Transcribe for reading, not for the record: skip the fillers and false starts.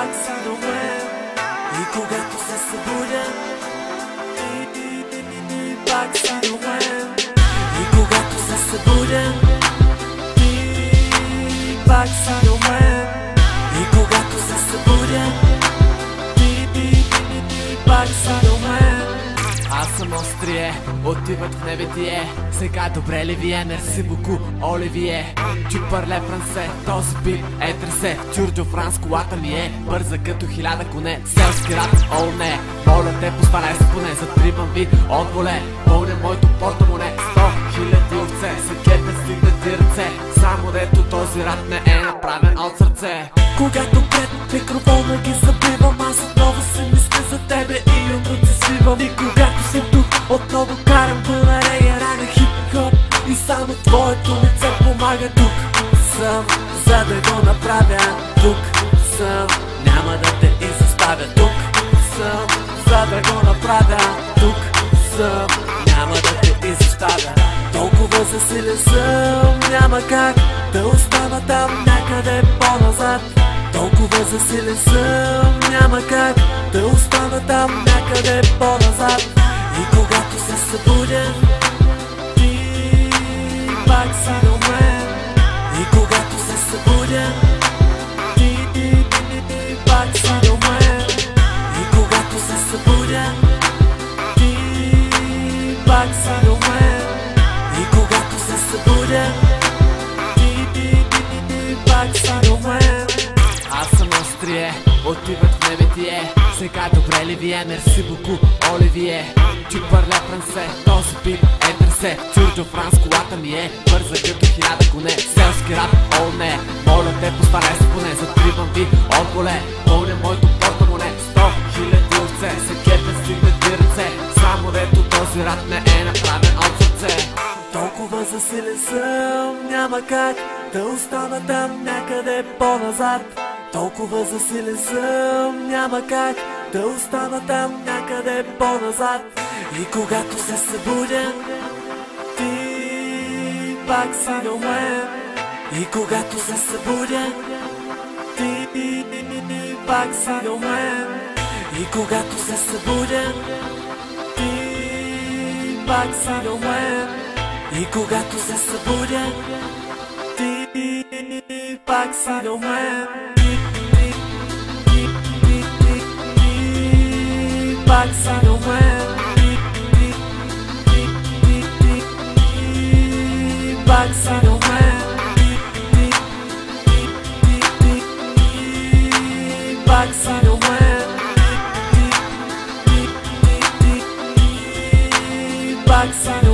пак си до мен. И когато се събудя, ти пак си до мен. И когато се събудя, ти пак си до мен. И когато се събудя, ти пак си до мен. Аз съм острие, отиват в небитие. Сега добре ли ви е? Мерси боку, Оливие. Tu parles français, този бит е тресе. Тур де Франс, колата ми е бърза като 1000 коне. Селски рап, о не, моля те, постарай се поне. Затривам ви от воле, пълня моето портамоне. 100 000 овце, се кепе стигне ти ръце. Само дето този рап не е направен от сърце. Когато пред микрофона ги забивам, аз отново си мисля за тебе и умрът си свивам. И когато съм тук, отново карам пълна рея, рага хип-хоп и само твоето лице помага. Тук съм, за да го направя. Тук съм, няма да те изоставя. Тук съм, за да го направя. Тук съм, няма да те изоставя. Толкова засилен съм, няма как да остава там някъде по-назад. Толкова засилен съм, няма как да остана там някъде по-назад. И когато се събудя, ти пак си до мен. И когато се събудя, ти пак си до мен. И когато се събудя, ти пак си до мен. И когато се събудя, ти пак си до мен. Аз съм острие, отиват в небитие. Сега добре ли ви е? Мерси боку, Оливие. Tu parles français, този бит е тресе. Тур де Франс, колата ми е бърза като 1000 коне. Селски рап, о не, моля те, постарай се поне. Затривам ви от воле, пълня моето портамоне. 100 000 овце, се кепе стигне ти ръце. Само дето този рап не е направен от сърце. Толкова засилен съм, няма как да остана там някъде по-назад. Толкова засилен съм, няма как да остана там някъде по-назад. И когато се събудя, ти пак си до мен. И когато се събудя, ти пак си до мен. И когато се събудя, ти пак си до мен. И когато се събудя, ти пак си до мен. Пак си до мен. Пак си до мен. Пак си до мен. Пак си